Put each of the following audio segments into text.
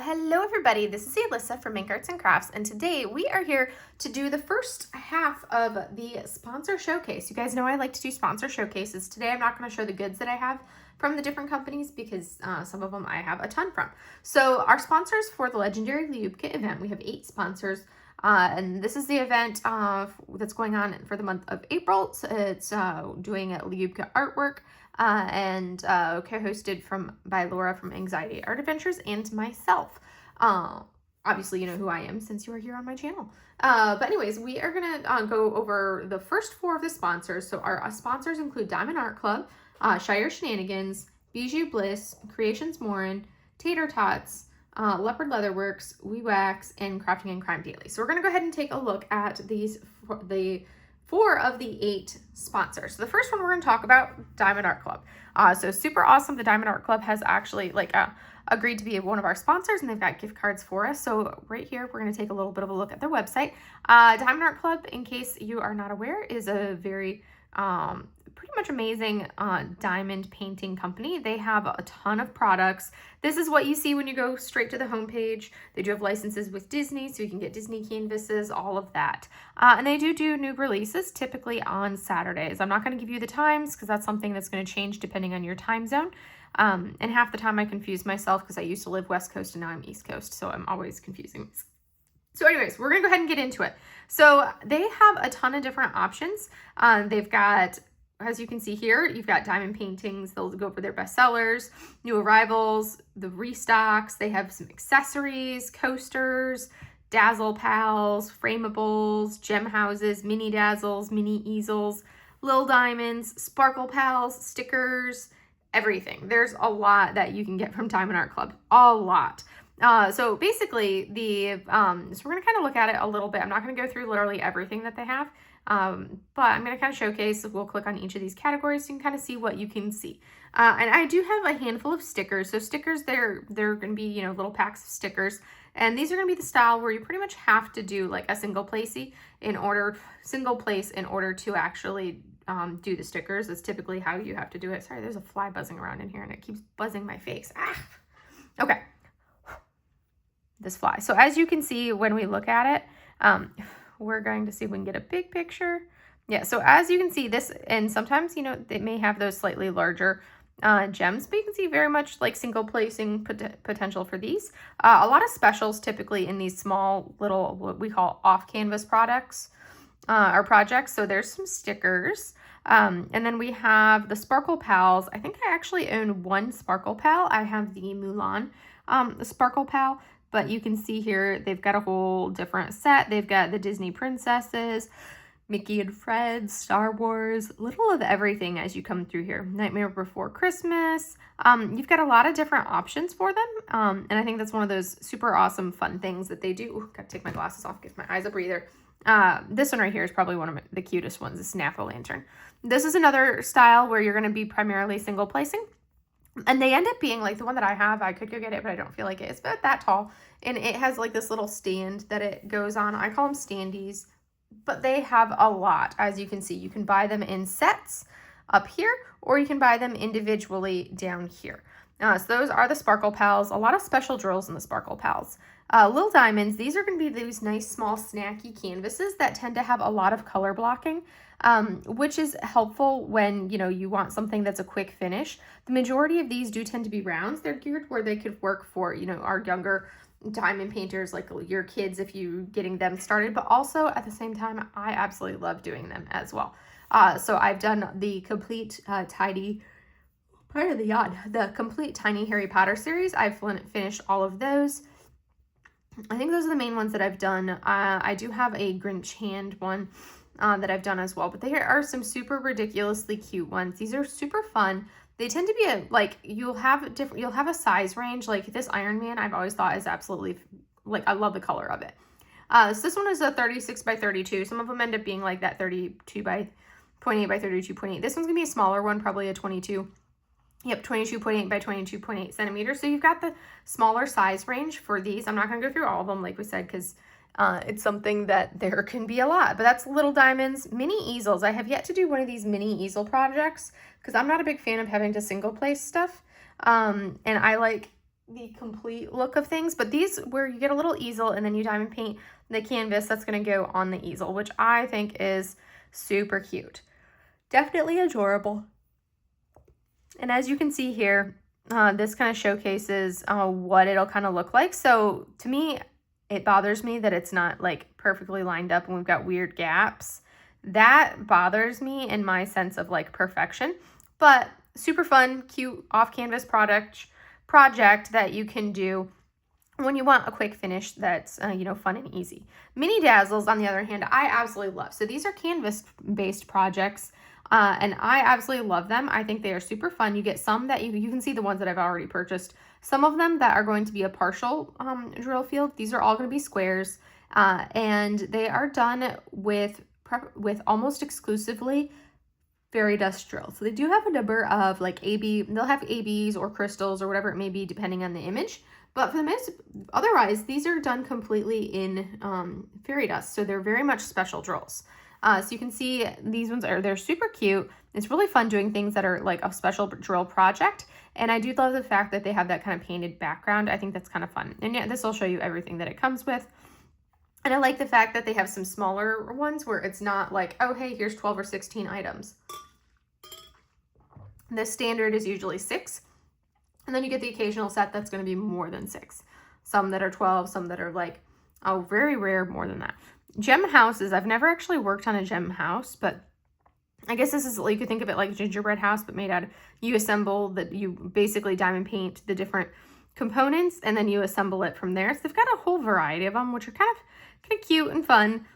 Hello everybody, this is Alyssa from Make Arts and Crafts, and today we are here to do the first half of the sponsor showcase. You guys know I like to do sponsor showcases. Today I'm not going to show the goods that I have from the different companies because some of them I have a ton from. So our sponsors for the legendary Liubka event, we have 8 sponsors. And this is the event that's going on for the month of April. So it's doing Liubka artwork and co-hosted by Laura from Anxiety Art Adventures and myself. Obviously, you know who I am since you are here on my channel. But anyways, we are going to go over the first 4 of the sponsors. So our sponsors include Diamond Art Club, Shire Shenanigans, Bijou Bliss, Creations Morin, Tater Tots, Leopard Leatherworks, We Wax, and Crafting and Crime Daily. So we're going to go ahead and take a look at the 4 of the 8 sponsors. So the first one we're going to talk about, Diamond Art Club. So super awesome. The Diamond Art Club has actually agreed to be one of our sponsors, and they've got gift cards for us. So right here, we're going to take a little bit of a look at their website. Diamond Art Club, in case you are not aware, is a very pretty much amazing diamond painting company. They have a ton of products. This is what you see when you go straight to the homepage. They do have licenses with Disney, so you can get Disney canvases, all of that. And they do new releases, typically on Saturdays. I'm not going to give you the times because that's something that's going to change depending on your time zone. And half the time I confuse myself because I used to live West Coast and now I'm East Coast, so I'm always confusing. So anyways, we're going to go ahead and get into it. So they have a ton of different options. They've got, as you can see here, you've got diamond paintings. They'll go over their bestsellers, new arrivals, the restocks. They have some accessories, coasters, dazzle pals, framables, gem houses, mini dazzles, mini easels, lil diamonds, sparkle pals, stickers, everything. There's a lot that you can get from Diamond Art Club. A lot. So basically so we're going to kind of look at it a little bit. I'm not going to go through literally everything that they have. But I'm going to kind of showcase, we'll click on each of these categories so you can kind of see what you can see. And I do have a handful of stickers. So stickers, they're going to be, little packs of stickers. And these are going to be the style where you pretty much have to do like a single place in order to actually do the stickers. That's typically how you have to do it. Sorry, there's a fly buzzing around in here and it keeps buzzing my face. Okay. This fly. So as you can see, when we look at it, we're going to see if we can get a big picture. Yeah, so as you can see this, and sometimes, they may have those slightly larger gems, but you can see very much like single placing potential for these. A lot of specials typically in these small little, what we call off canvas products or projects. So there's some stickers. And then we have the Sparkle Pals. I think I actually own 1 Sparkle Pal. I have the Mulan the Sparkle Pal. But you can see here, they've got a whole different set. They've got the Disney princesses, Mickey and Fred, Star Wars, little of everything as you come through here. Nightmare Before Christmas. You've got a lot of different options for them. And I think that's one of those super awesome fun things that they do. Ooh, gotta take my glasses off, give my eyes a breather. This one right here is probably one of the cutest ones, the Snap-O-Lantern. This is another style where you're gonna be primarily single placing. And they end up being like the one that I have. I could go get it, but I don't feel like it. It's about that tall. And it has like this little stand that it goes on. I call them standees, but they have a lot. As you can see, you can buy them in sets up here, or you can buy them individually down here. So those are the Sparkle Pals. A lot of special drills in the Sparkle Pals. Lil Diamonds, these are going to be these nice small snacky canvases that tend to have a lot of color blocking, which is helpful when, you want something that's a quick finish. The majority of these do tend to be rounds. They're geared where they could work for, our younger diamond painters, like your kids, if you getting them started, but also at the same time, I absolutely love doing them as well. So I've done the complete the complete Tiny Harry Potter series. I've finished all of those. I think those are the main ones that I've done. I do have a Grinch hand one that I've done as well, but there are some super ridiculously cute ones. These are super fun. They tend to be you'll have a size range. Like this Iron Man, I've always thought is absolutely, I love the color of it. So this one is a 36 by 32. Some of them end up being like that 32 by 0.8 by 32.8. This one's gonna be a smaller one, probably a 22. Yep, 22.8 by 22.8 centimeters. So you've got the smaller size range for these. I'm not going to go through all of them, like we said, because it's something that there can be a lot. But that's Little Diamonds. Mini easels. I have yet to do one of these mini easel projects because I'm not a big fan of having to single place stuff. And I like the complete look of things, but these where you get a little easel and then you diamond paint the canvas that's going to go on the easel, which I think is super cute. Definitely adorable. And as you can see here, this kind of showcases what it'll kind of look like. So to me, it bothers me that it's not like perfectly lined up and we've got weird gaps. That bothers me in my sense of like perfection, but super fun, cute off-canvas project that you can do when you want a quick finish that's, you know, fun and easy. Mini Dazzles, on the other hand, I absolutely love. So these are canvas-based projects, and I absolutely love them. I think they are super fun. You get some that you can see the ones that I've already purchased. Some of them that are going to be a partial drill field. These are all going to be squares, and they are done with almost exclusively fairy dust drill. So they do have a number of like they'll have ABs or crystals or whatever it may be depending on the image. But for the most, otherwise, these are done completely in fairy dust. So they're very much special drills. So you can see these ones they're super cute. It's really fun doing things that are like a special drill project. And I do love the fact that they have that kind of painted background. I think that's kind of fun. And yeah, this will show you everything that it comes with. And I like the fact that they have some smaller ones where it's not like, oh, hey, here's 12 or 16 items. The standard is usually 6. And then you get the occasional set that's going to be more than 6. Some that are 12, some that are like, oh, very rare more than that. Gem houses, I've never actually worked on a gem house, but I guess this is, you could think of it like a gingerbread house, but made out of, you assemble that, you basically diamond paint the different components and then you assemble it from there. So they've got a whole variety of them, which are kind of cute and fun.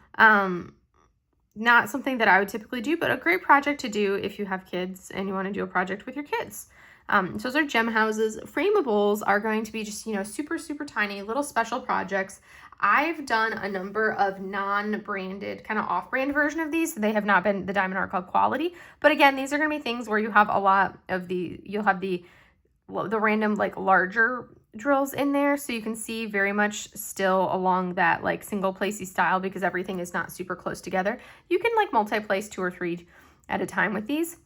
Not something that I would typically do, but a great project to do if you have kids and you want to do a project with your kids. So those are gem houses. Framables are going to be just, you know, super, super tiny little special projects. I've done a number of non-branded, kind of off-brand version of these. They have not been the Diamond Art Club quality. But again, these are going to be things where you have a lot of you'll have the random like larger drills in there. So you can see very much still along that like single placey style because everything is not super close together. You can like multi-place 2 or 3 at a time with these.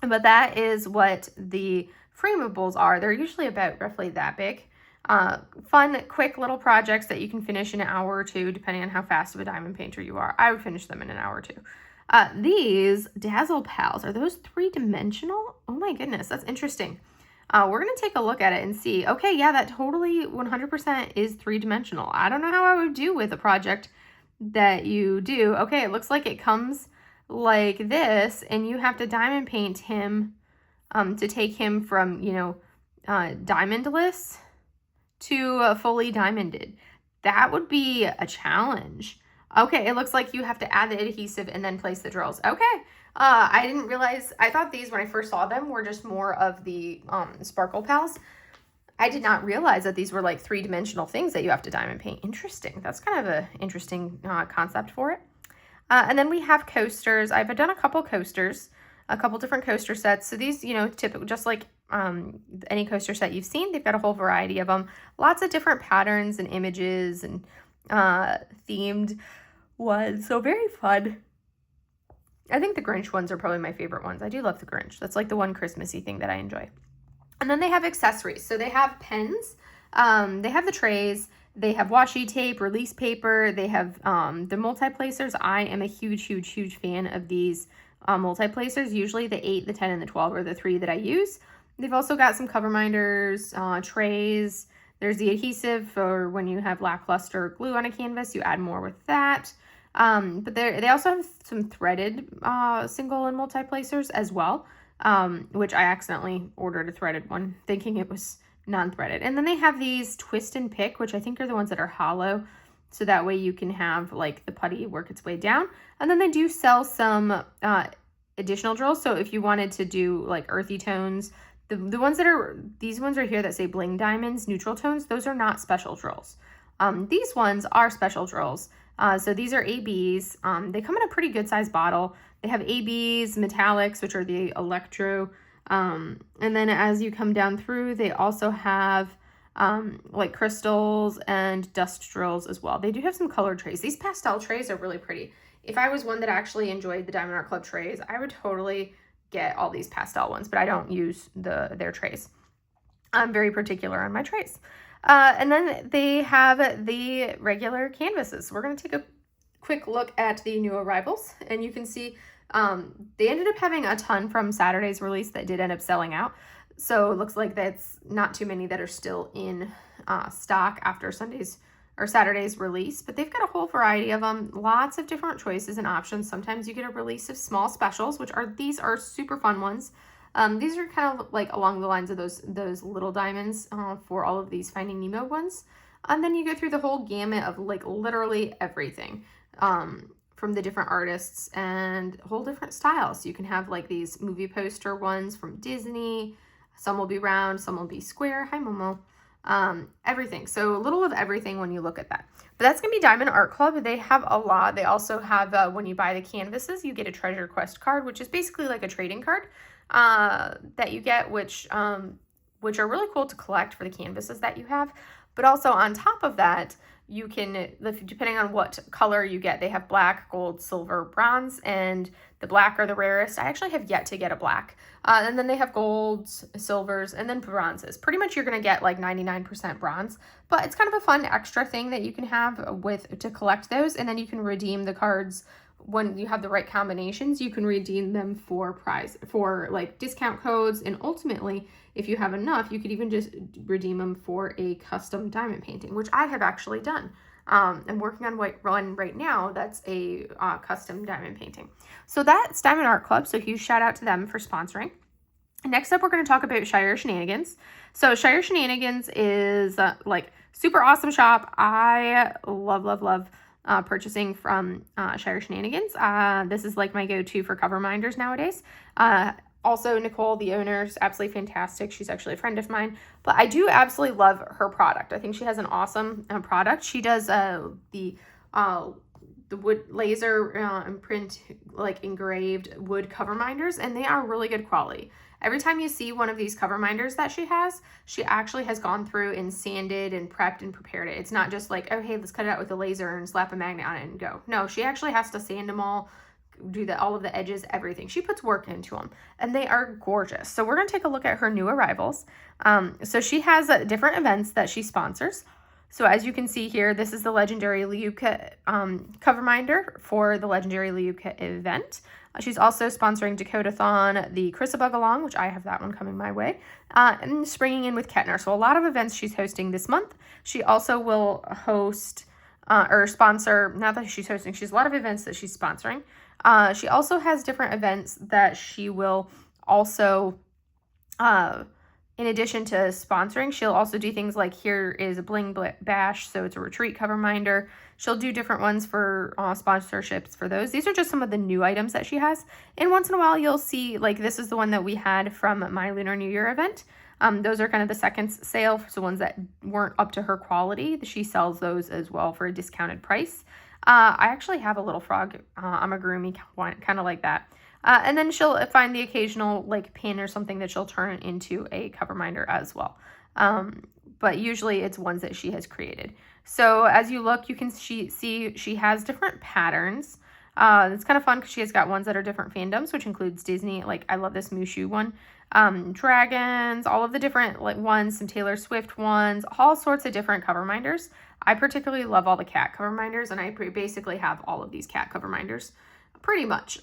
But that is what the framables are. They're usually about roughly that big. Fun, quick little projects that you can finish in an hour or 2, depending on how fast of a diamond painter you are. I would finish them in an hour or 2. These Dazzle Pals, are those 3-dimensional? Oh my goodness, that's interesting. We're going to take a look at it and see. Okay, yeah, that totally 100% is 3-dimensional. I don't know how I would do with a project that you do. Okay, it looks like it comes like this, and you have to diamond paint him to take him from, you know, diamondless to fully diamonded. That would be a challenge. Okay, it looks like you have to add the adhesive and then place the drills. Okay, I didn't realize, I thought these when I first saw them were just more of the Sparkle Pals. I did not realize that these were like 3-dimensional things that you have to diamond paint. Interesting. That's kind of an interesting concept for it. And then we have coasters. I've done a couple coasters, a couple different coaster sets. So these, you know, typical, just like any coaster set you've seen, they've got a whole variety of them. Lots of different patterns and images and themed ones. So very fun. I think the Grinch ones are probably my favorite ones. I do love the Grinch. That's like the one Christmassy thing that I enjoy. And then they have accessories. So they have pens. They have the trays. They have washi tape, release paper. They have the multi-placers. I am a huge, huge, huge fan of these multi-placers. Usually the 8, the 10, and the 12 are the 3 that I use. They've also got some cover minders, trays. There's the adhesive for when you have lackluster glue on a canvas. You add more with that. But they also have some threaded single and multi-placers as well, which I accidentally ordered a threaded one thinking it was non-threaded. And then they have these twist and pick, which I think are the ones that are hollow. So that way you can have like the putty work its way down. And then they do sell some additional drills. So if you wanted to do like earthy tones, the ones that are, these ones right here that say bling diamonds, neutral tones, those are not special drills. These ones are special drills. So these are ABs. They come in a pretty good sized bottle. They have ABs, metallics, which are the electro. And then as you come down through, they also have like crystals and dust drills as well. They do have some colored trays. These pastel trays are really pretty. If I was one that actually enjoyed the Diamond Art Club trays, I would totally get all these pastel ones, but I don't use their trays. I'm very particular on my trays. And then they have the regular canvases. We're going to take a quick look at the new arrivals, and you can see they ended up having a ton from Saturday's release that did end up selling out. So it looks like that's not too many that are still in stock after Saturday's release, but they've got a whole variety of them, lots of different choices and options. Sometimes you get a release of small specials, these are super fun ones. These are kind of like along the lines of those little diamonds for all of these Finding Nemo ones. And then you go through the whole gamut of like literally everything from the different artists and whole different styles. You can have like these movie poster ones from Disney. Some will be round, some will be square. Hi, Momo. Everything. So a little of everything when you look at that. But that's going to be Diamond Art Club. They have a lot. They also have, when you buy the canvases, you get a treasure quest card, which is basically like a trading card that you get, which are really cool to collect for the canvases that you have. But also on top of that, you can, depending on what color you get, they have black, gold, silver, bronze, and the black are the rarest. I actually have yet to get a black. And then they have golds, silvers, and then bronzes. Pretty much you're going to get like 99% bronze, but it's kind of a fun extra thing that you can have to collect those, and then you can redeem the cards when you have the right combinations. You can redeem them for like discount codes, and ultimately, if you have enough, you could even just redeem them for a custom diamond painting, which I have actually done. I'm working on one right now that's a custom diamond painting. So that's Diamond Art Club, so huge shout out to them for sponsoring. Next up, we're going to talk about Shire Shenanigans. So Shire Shenanigans is like super awesome shop. I love purchasing from Shire Shenanigans. This is like my go-to for cover minders nowadays. Also, Nicole, the owner, is absolutely fantastic. She's actually a friend of mine, but I do absolutely love her product. I think she has an awesome product. She does the wood laser and print, like engraved wood cover minders, and they are really good quality. Every time you see one of these cover minders that she actually has gone through and sanded and prepped and prepared it. It's not just like, oh, hey, let's cut it out with a laser and slap a magnet on it and go. No, she actually has to sand them all, do all of the edges, everything. She puts work into them, and they are gorgeous. So we're going to take a look at her new arrivals. So she has different events that she sponsors. So as you can see here, this is the legendary Liubka cover minder for the legendary Liubka event. She's also sponsoring Dakota-thon, the Chrysabug along, which I have that one coming my way, and springing in with Kettner. So a lot of events she's hosting this month. She also will host or sponsor, not that she's hosting, she's a lot of events that she's sponsoring. She also has different events that she will also, in addition to sponsoring, she'll also do things like here is a Bling Bash, so it's a retreat cover minder. She'll do different ones for sponsorships for those. These are just some of the new items that she has. And once in a while, you'll see, like this is the one that we had from my Lunar New Year event. Those are kind of the second sale, so ones that weren't up to her quality. She sells those as well for a discounted price. I actually have a little frog amigurumi one, kind of like that. And then she'll find the occasional like pin or something that she'll turn into a cover minder as well. But usually it's ones that she has created. So as you look, you can see she has different patterns. It's kind of fun because she has got ones that are different fandoms, which includes Disney. Like I love this Mushu one. Dragons, all of the different like ones, some Taylor Swift ones, all sorts of different cover minders. I particularly love all the cat cover minders, and I basically have all of these cat cover minders pretty much.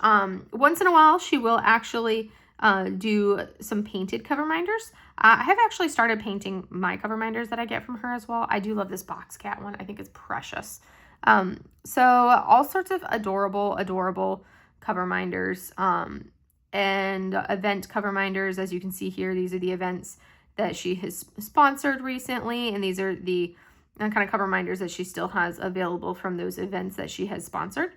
Once in a while, she will actually do some painted cover minders. I have actually started painting my cover minders that I get from her as well. I do love this box cat one. I think it's precious. So all sorts of adorable cover minders and event cover minders. As you can see here, these are the events that she has sponsored recently, and these are the kind of cover minders that she still has available from those events that she has sponsored.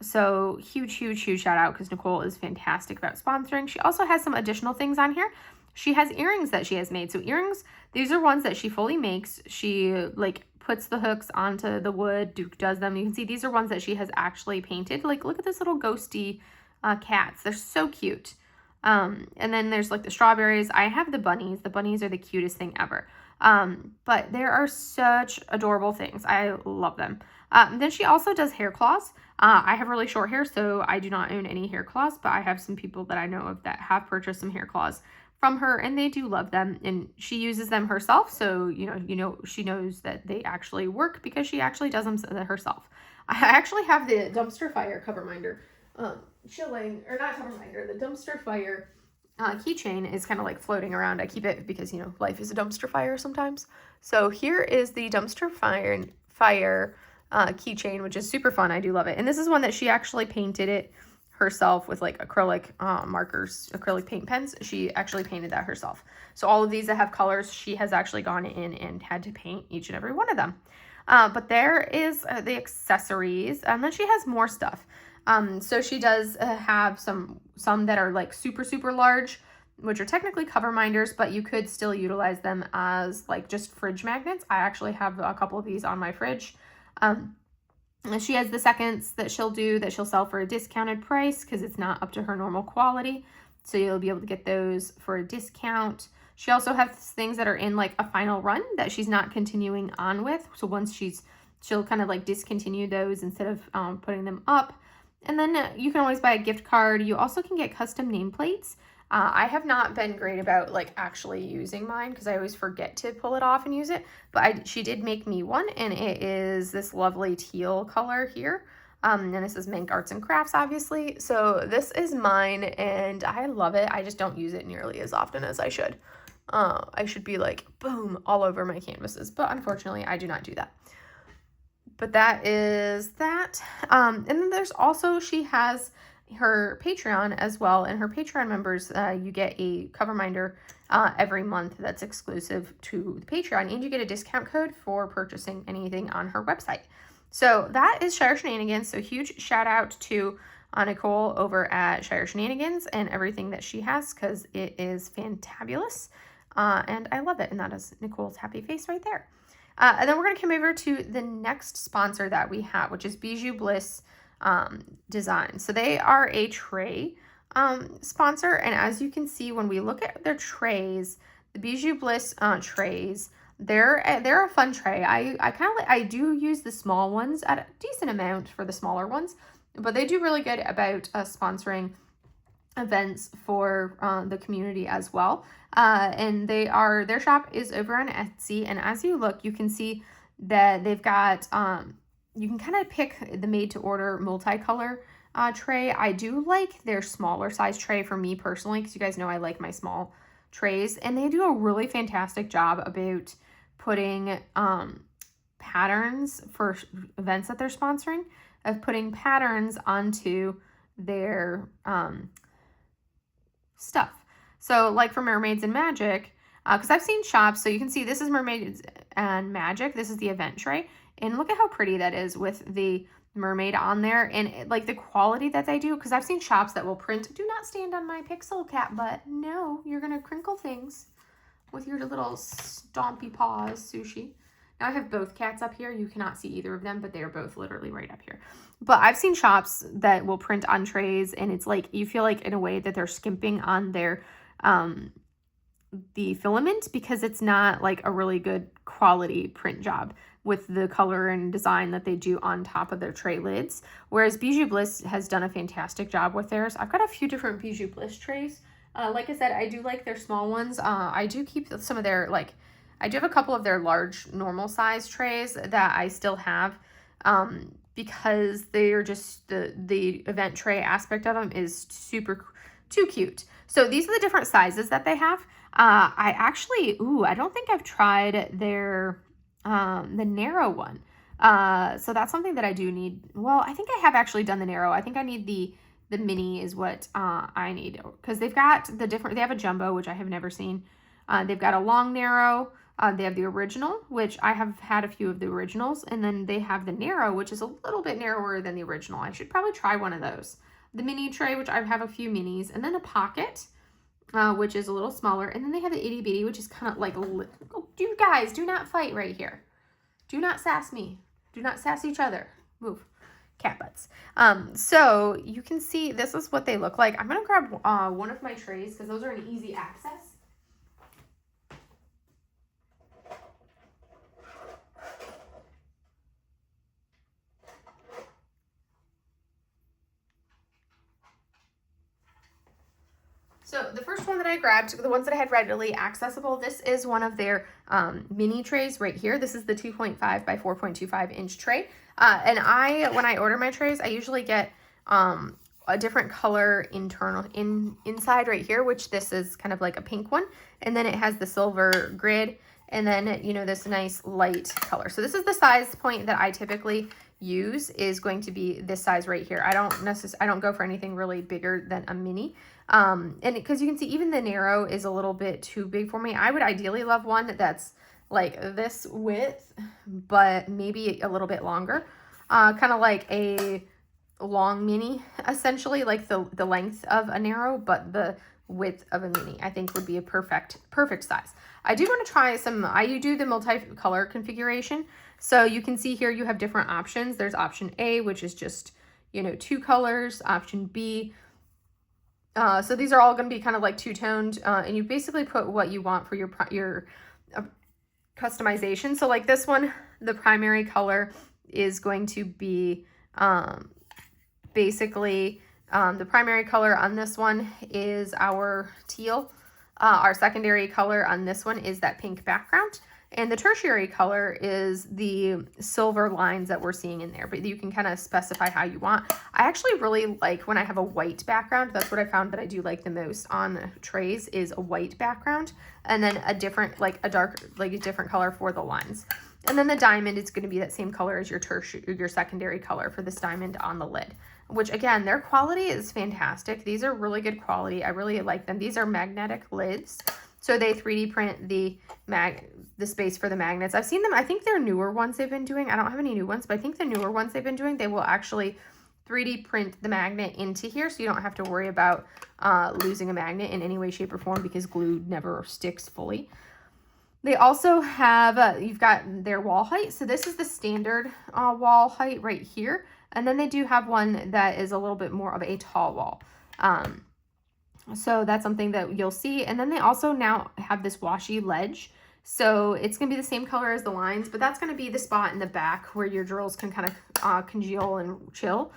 So huge shout out because Nicole is fantastic about sponsoring. She also has some additional things on here. She has earrings that she has made. So earrings, these are ones that she fully makes. She like puts the hooks onto the wood, does them. You can see these are ones that she has actually painted. Like look at this little ghosty cats. They're so cute. And then there's like the strawberries. I have the bunnies. The bunnies are the cutest thing ever. But there are such adorable things. I love them. Then she also does hair claws. I have really short hair, so I do not own any hair claws, but I have some people that I know of that have purchased some hair claws from her, and they do love them, and she uses them herself, so she knows that they actually work because she actually does them herself. I actually have the dumpster fire cover minder chilling, or not cover minder, the dumpster fire keychain is kind of like floating around. I keep it because life is a dumpster fire sometimes. So here is the dumpster fire keychain, which is super fun. I do love it, and this is one that she actually painted it herself with like acrylic markers, acrylic paint pens. She actually painted that herself. So all of these that have colors, she has actually gone in and had to paint each and every one of them. But there is the accessories, and then she has more stuff. So she does have some that are like super, super large, which are technically cover minders, but you could still utilize them as like just fridge magnets. I actually have a couple of these on my fridge. She has the seconds that she'll sell for a discounted price because it's not up to her normal quality. So you'll be able to get those for a discount. She also has things that are in like a final run that she's not continuing on with. So once she'll kind of like discontinue those instead of putting them up. And then you can always buy a gift card. You also can get custom nameplates. I have not been great about like actually using mine because I always forget to pull it off and use it. But she did make me one, and it is this lovely teal color here. And this is Mink Arts and Crafts, obviously. So this is mine, and I love it. I just don't use it nearly as often as I should. I should be like, boom, all over my canvases. But unfortunately, I do not do that. But that is that. And then there's also, she has her Patreon as well, and her Patreon members, you get a cover minder every month that's exclusive to the Patreon, and you get a discount code for purchasing anything on her website. So that is Shire Shenanigans. So huge shout out to Nicole over at Shire Shenanigans and everything that she has, because it is fantabulous, and I love it. And that is Nicole's happy face right there. And then we're going to come over to the next sponsor that we have, which is Bijou Bliss Design. So they are a tray sponsor, and as you can see when we look at their trays, the Bijou Bliss trays, they're a fun tray. I do use the small ones at a decent amount for the smaller ones, but they do really good about sponsoring events for the community as well. And their shop is over on Etsy, and as you look, you can see that they've got you can kind of pick the made to order multicolor tray. I do like their smaller size tray for me personally, because you guys know I like my small trays, and they do a really fantastic job about putting patterns for events that they're sponsoring, of putting patterns onto their stuff. So like for Mermaids and Magic, because I've seen shops, so you can see this is Mermaids and Magic. This is the event tray, and look at how pretty that is with the mermaid on there, and like the quality that they do, because I've seen shops that will print, do not stand on my pixel cat butt. No, you're gonna crinkle things with your little stompy paws, Sushi. Now I have both cats up here. You cannot see either of them, but they are both literally right up here. But I've seen shops that will print on trays, and it's like, you feel like in a way that they're skimping on their the filament, because it's not like a really good quality print job with the color and design that they do on top of their tray lids. Whereas Bijou Bliss has done a fantastic job with theirs. I've got a few different Bijou Bliss trays. Like I said, I do like their small ones. I do keep some of their, like, I do have a couple of their large normal size trays that I still have, because they are just, the event tray aspect of them is too cute. So these are the different sizes that they have. I actually, I don't think I've tried their, the narrow one. So that's something that I do need. Well, I think I have actually done the narrow. I think I need the mini is what I need, because they've got the different, they have a jumbo, which I have never seen. They've got a long narrow. They have the original, which I have had a few of the originals, and then they have the narrow, which is a little bit narrower than the original. I should probably try one of those. The mini tray, which I have a few minis, and then a pocket, which is a little smaller, and then they have the itty bitty, which is kind of like, oh, you guys, do not fight right here. Do not sass me. Do not sass each other. Move. Cat butts. So you can see this is what they look like. I'm going to grab one of my trays, because those are an easy access. So the first one that I grabbed, the ones that I had readily accessible, this is one of their mini trays right here. This is the 2.5 by 4.25 inch tray. And when I order my trays, I usually get a different color inside right here, which this is kind of like a pink one. And then it has the silver grid, and then, you know, this nice light color. So this is the size point that I typically use, is going to be this size right here. I don't go for anything really bigger than a mini. And because you can see even the narrow is a little bit too big for me. I would ideally love one that's like this width, but maybe a little bit longer. Kind of like a long mini, essentially, like the length of a narrow, but the width of a mini, I think would be a perfect size. I do want to try I do the multi-color configuration. So you can see here you have different options. There's option A, which is just, you know, 2 colors, option B. So these are all going to be kind of like two-toned, and you basically put what you want for your customization. So like this one, the primary color is going to be basically the primary color on this one is our teal. Our secondary color on this one is that pink background. And the tertiary color is the silver lines that we're seeing in there, but you can kind of specify how you want. I actually really like when I have a white background. That's what I found that I do like the most on trays, is a white background, and then a different color for the lines. And then the diamond is going to be that same color as your secondary color for this diamond on the lid, which again, their quality is fantastic. These are really good quality. I really like them. These are magnetic lids. So they 3D print the space for the magnets. I've seen them. I think they're newer ones they've been doing. I don't have any new ones, but I think the newer ones they've been doing, they will actually 3D print the magnet into here, so you don't have to worry about losing a magnet in any way, shape, or form, because glue never sticks fully. They also have, you've got their wall height. So this is the standard wall height right here. And then they do have one that is a little bit more of a tall wall. So that's something that you'll see. And then they also now have this washi ledge. So it's going to be the same color as the lines, but that's going to be the spot in the back where your drills can kind of congeal and chill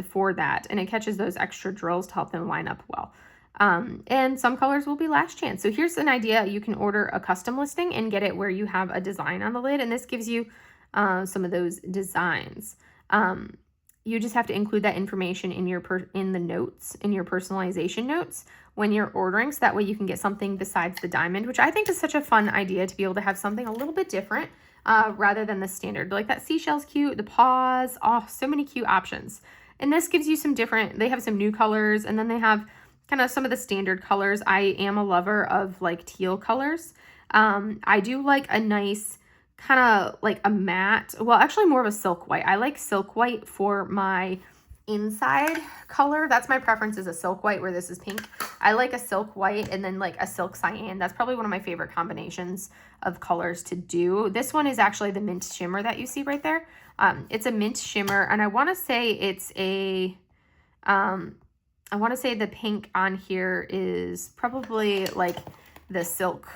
for that. And it catches those extra drills to help them line up well. And some colors will be last chance. So here's an idea. You can order a custom listing and get it where you have a design on the lid. And this gives you some of those designs. You just have to include that information in the notes, in your personalization notes when you're ordering, so that way you can get something besides the diamond, which I think is such a fun idea, to be able to have something a little bit different rather than the standard. Like that seashell's cute, the paws, oh, so many cute options. And this gives you some different, they have some new colors, and then they have kind of some of the standard colors. I am a lover of like teal colors. I do like a nice kind of like a matte, well, actually more of a silk white. I like silk white for my inside color. That's my preference, is a silk white, where this is pink. I like a silk white and then like a silk cyan. That's probably one of my favorite combinations of colors to do. This one is actually the mint shimmer that you see right there. It's a mint shimmer, and I want to say it's a, I want to say the pink on here is probably like the silk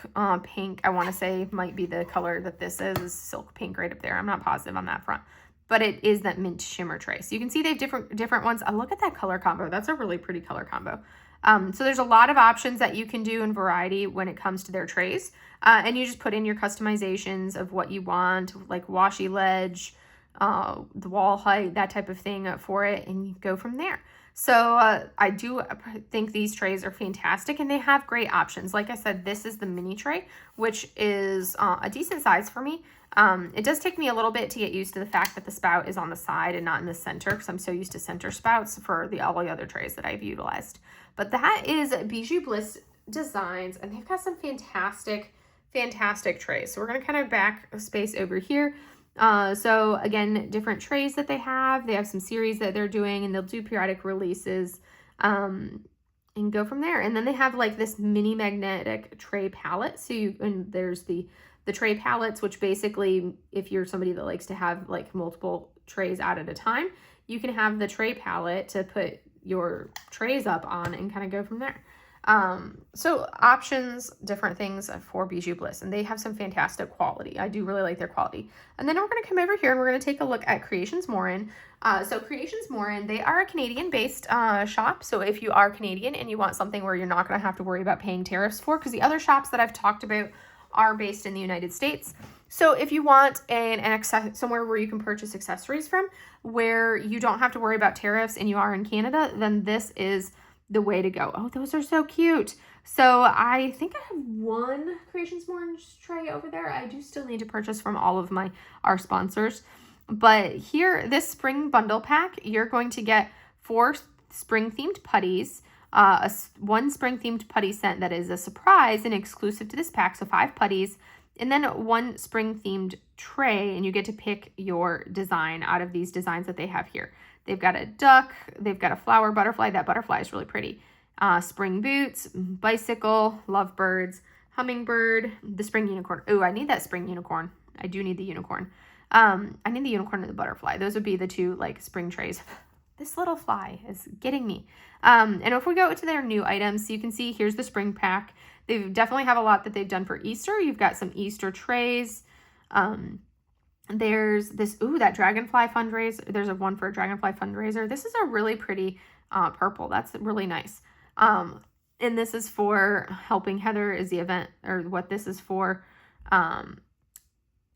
pink. I want to say might be the color that this is silk pink right up there. I'm not positive on that front, but it is that mint shimmer tray. So you can see they have different ones. Look at that color combo. That's a really pretty color combo. So there's a lot of options that you can do in variety when it comes to their trays. And you just put in your customizations of what you want, like washi ledge, the wall height, that type of thing for it, and you go from there. So I do think these trays are fantastic, and they have great options. Like I said, this is the mini tray, which is a decent size for me. It does take me a little bit to get used to the fact that the spout is on the side and not in the center, because I'm so used to center spouts for all the other trays that I've utilized. But that is Bijou Bliss Designs, and they've got some fantastic trays. So we're going to kind of back space over here. So again, different trays that they have some series that they're doing, and they'll do periodic releases, and go from there. And then they have like this mini magnetic tray palette. So and there's the tray palettes, which basically, if you're somebody that likes to have like multiple trays out at a time, you can have the tray palette to put your trays up on and kind of go from there. So options, different things for Bijou Bliss, and they have some fantastic quality. I do really like their quality. And then we're going to come over here and we're going to take a look at Creations Morin. So Creations Morin, they are a Canadian-based shop. So if you are Canadian and you want something where you're not going to have to worry about paying tariffs for, because the other shops that I've talked about are based in the United States. So if you want somewhere where you can purchase accessories from, where you don't have to worry about tariffs and you are in Canada, then this is the way to go. Oh, those are so cute. So I think I have one Creations Morin tray over there. I do still need to purchase from all of our sponsors. But here, this spring bundle pack, you're going to get 4 spring-themed putties, one spring-themed putty scent that is a surprise and exclusive to this pack, so 5 putties, and then 1 spring-themed tray, and you get to pick your design out of these designs that they have here. They've got a duck, they've got a flower butterfly. That butterfly is really pretty. Spring boots, bicycle, lovebirds, hummingbird, the spring unicorn. Oh, I need that spring unicorn. I do need the unicorn. I need the unicorn and the butterfly. Those would be the 2 like spring trays. This little fly is getting me. And if we go to their new items, so you can see here's the spring pack. They definitely have a lot that they've done for Easter. You've got some Easter trays. There's this, that dragonfly fundraiser. There's one for a dragonfly fundraiser. This is a really pretty purple. That's really nice. And this is for Helping Heather is the event, or what this is for.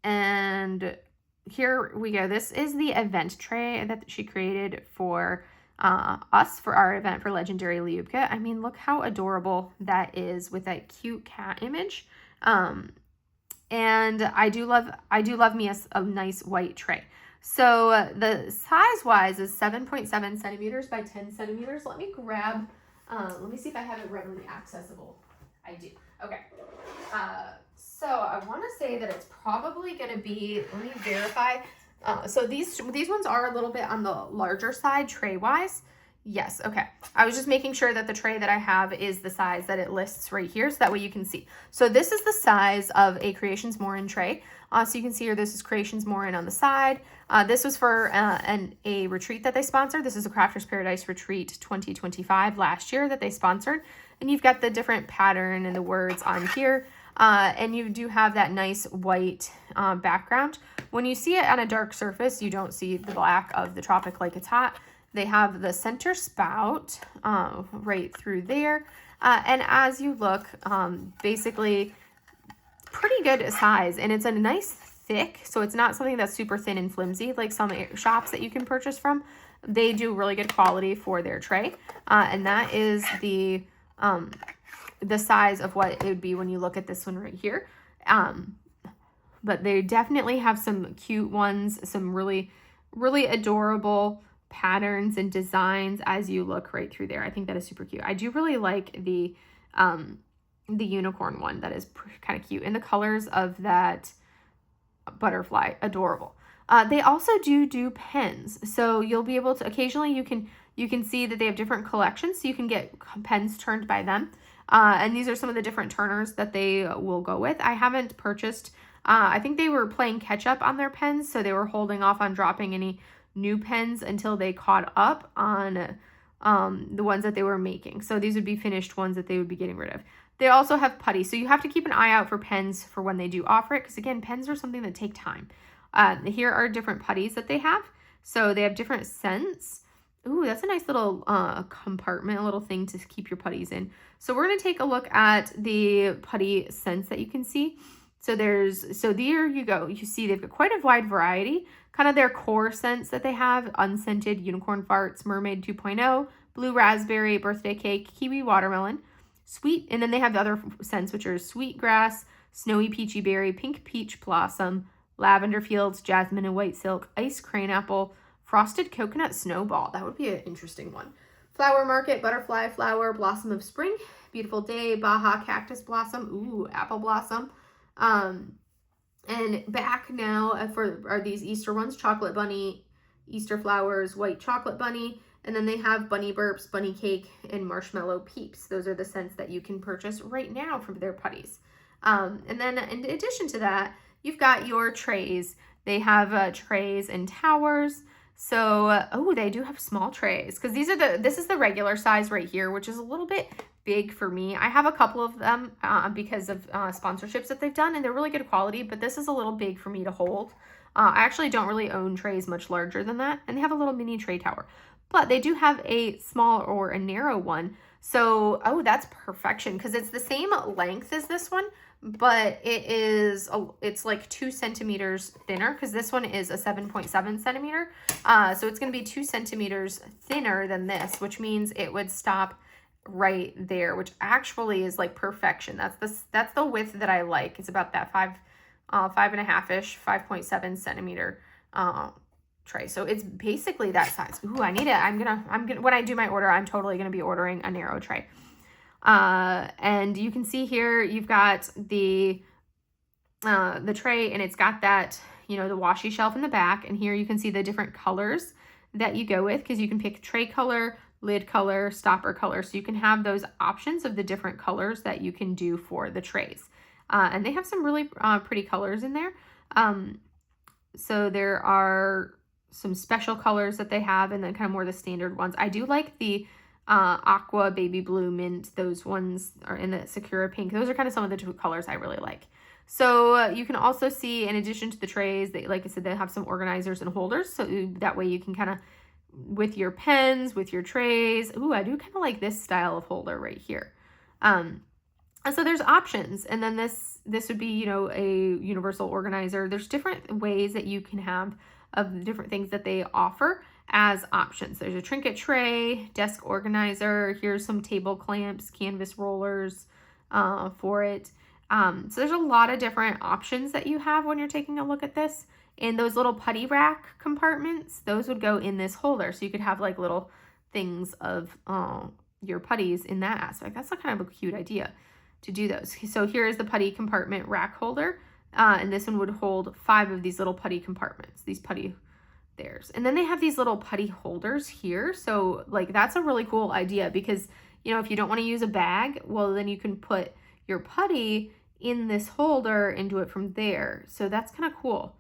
And here we go. This is the event tray that she created for us for our event for Legendary Liubka. I mean, look how adorable that is with that cute cat image. And I do love me a nice white tray. So the size-wise is 7.7 centimeters by 10 centimeters. Let me grab, let me see if I have it readily accessible. I do. Okay. So I want to say that it's probably going to be, let me verify. So these ones are a little bit on the larger side tray-wise. Yes, okay. I was just making sure that the tray that I have is the size that it lists right here, so that way you can see. So this is the size of a Creations Morin tray. So you can see here, this is Creations Morin on the side. This was for a retreat that they sponsored. This is a Crafters Paradise Retreat 2025 last year that they sponsored. And you've got the different pattern and the words on here. And you do have that nice white background. When you see it on a dark surface, you don't see the black of the Tropic Like It's Hot. They have the center spout right through there. And as you look, basically pretty good size. And it's a nice thick, so it's not something that's super thin and flimsy like some shops that you can purchase from. They do really good quality for their tray. And that is the size of what it would be when you look at this one right here. But they definitely have some cute ones, some really, really adorable patterns and designs as you look right through there. I think that is super cute. I do really like the unicorn one. That is kind of cute. And the colors of that butterfly, adorable. They also do pens. So you'll be able to, occasionally you can see that they have different collections. So you can get pens turned by them. And these are some of the different turners that they will go with. I haven't purchased, I think they were playing catch up on their pens. So they were holding off on dropping any new pens until they caught up on the ones that they were making. So these would be finished ones that they would be getting rid of. They also have putty. So you have to keep an eye out for pens for when they do offer it. Because again, pens are something that take time. Here are different putties that they have. So they have different scents. Ooh, that's a nice little compartment, a little thing to keep your putties in. So we're going to take a look at the putty scents that you can see. So there you go. You see they've got quite a wide variety. Kind of their core scents that they have: unscented, unicorn farts, mermaid 2.0, blue raspberry, birthday cake, kiwi watermelon, sweet. And then they have the other scents, which are sweet grass, snowy peachy berry, pink peach blossom, lavender fields, jasmine and white silk, ice crane apple, frosted coconut snowball. That would be an interesting one. Flower market, butterfly flower, blossom of spring, beautiful day, Baja cactus blossom, ooh, apple blossom. And back now are these Easter ones: chocolate bunny, Easter flowers, white chocolate bunny, and then they have bunny burps, bunny cake, and marshmallow peeps. Those are the scents that you can purchase right now from their putties. And then in addition to that, you've got your trays. They have trays and towers. So, oh, they do have small trays because this is the regular size right here, which is a little bit big for me. I have a couple of them because of sponsorships that they've done, and they're really good quality, but this is a little big for me to hold. I actually don't really own trays much larger than that, and they have a little mini tray tower, but they do have a small or a narrow one. So, oh, that's perfection because it's the same length as this one, but it's like 2 centimeters thinner because this one is a 7.7 centimeter. So it's going to be 2 centimeters thinner than this, which means it would stop right there, which actually is like perfection. That's the width that I like. It's about that 5.5-ish, 5.7 centimeter tray. So it's basically that size. Ooh, I'm gonna when I do my order, I'm totally gonna be ordering a narrow tray. And you can see here you've got the tray, and it's got that, you know, the washi shelf in the back, and here you can see the different colors that you go with because you can pick tray color, lid color, stopper color, so you can have those options of the different colors that you can do for the trays. And they have some really pretty colors in there. So there are some special colors that they have, and then kind of more the standard ones. I do like the aqua, baby blue, mint. Those ones are in the Sakura pink. Those are kind of some of the two colors I really like. So you can also see, in addition to the trays, they, like I said, they have some organizers and holders. So that way you can kind of, with your pens, with your trays. Ooh, I do kind of like this style of holder right here. And so there's options. And then this would be, you know, a universal organizer. There's different ways that you can have of the different things that they offer as options. There's a trinket tray, desk organizer. Here's some table clamps, canvas rollers for it. So there's a lot of different options that you have when you're taking a look at this. And those little putty rack compartments, those would go in this holder. So you could have like little things of your putties in that aspect. That's a kind of a cute idea to do those. So here is the putty compartment rack holder. And this one would hold 5 of these little putty compartments, these putty theirs. And then they have these little putty holders here. So like that's a really cool idea because, you know, if you don't want to use a bag, well, then you can put your putty in this holder and do it from there. So that's kind of cool.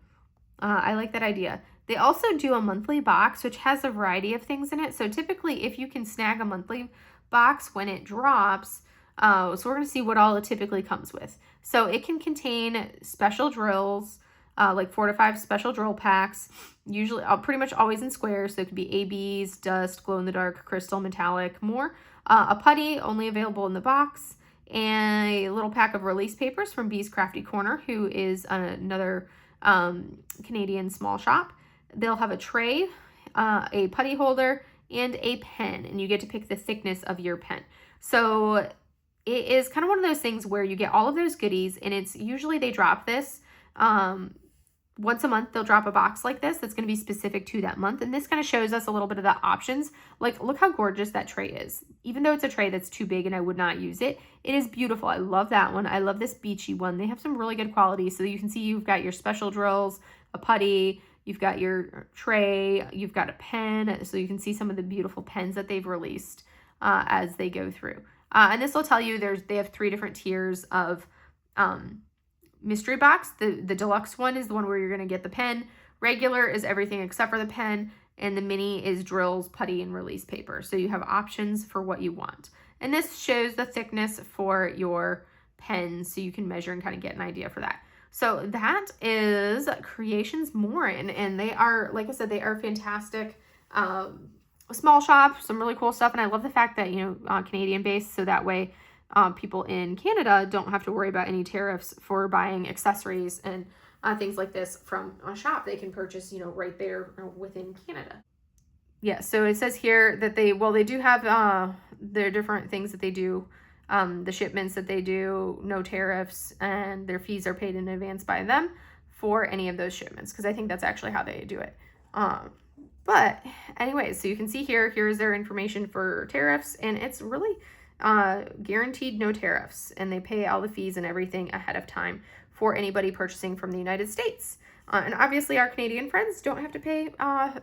I like that idea. They also do a monthly box, which has a variety of things in it. So typically if you can snag a monthly box when it drops, so we're going to see what all it typically comes with. So it can contain special drills, like 4 to 5 special drill packs, usually pretty much always in squares. So it could be ABs, dust, glow in the dark, crystal, metallic, more. A putty only available in the box, and a little pack of release papers from Bee's Crafty Corner, who is another Canadian small shop. They'll have a tray, a putty holder, and a pen, and you get to pick the thickness of your pen. So it is kind of one of those things where you get all of those goodies, and it's usually they drop this once a month. They'll drop a box like this that's going to be specific to that month, and this kind of shows us a little bit of the options. Like, look how gorgeous that tray is. Even though it's a tray that's too big and I would not use it, it is beautiful. I love that one. I love this beachy one. They have some really good quality. So you can see you've got your special drills, a putty, you've got your tray, you've got a pen. So you can see some of the beautiful pens that they've released as they go through. And this will tell you they have 3 different tiers of mystery box. The deluxe one is the one where you're going to get the pen. Regular is everything except for the pen. And the mini is drills, putty, and release paper. So you have options for what you want. And this shows the thickness for your pens, so you can measure and kind of get an idea for that. So that is Creations Morin, and they are, like I said, they are fantastic. A small shop, some really cool stuff, and I love the fact that, you know, Canadian based, so that way people in Canada don't have to worry about any tariffs for buying accessories and things like this from a shop. They can purchase, you know, right there within Canada. Yeah, so it says here that they do have their different things that they do, the shipments that they do, no tariffs, and their fees are paid in advance by them for any of those shipments, because I think that's actually how they do it. But anyways, so you can see here's their information for tariffs, and it's really guaranteed no tariffs, and they pay all the fees and everything ahead of time for anybody purchasing from the United States. And obviously our Canadian friends don't have to pay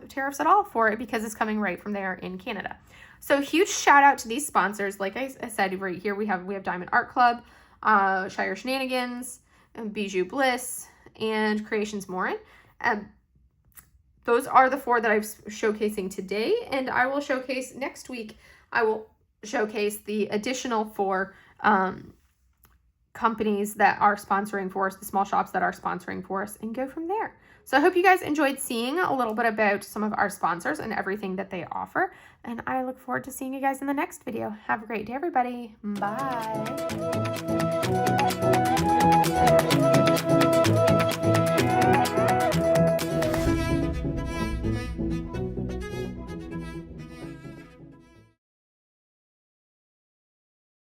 tariffs at all for it because it's coming right from there in Canada. So huge shout out to these sponsors. Like I said, right here we have Diamond Art Club, Shire Shenanigans, Bijou Bliss, and Creations Morin. those are the 4 that I'm showcasing today, and I will showcase next week. I will showcase the additional 4 companies that are sponsoring for us, the small shops that are sponsoring for us, and go from there. So I hope you guys enjoyed seeing a little bit about some of our sponsors and everything that they offer, and I look forward to seeing you guys in the next video. Have a great day, everybody. Bye.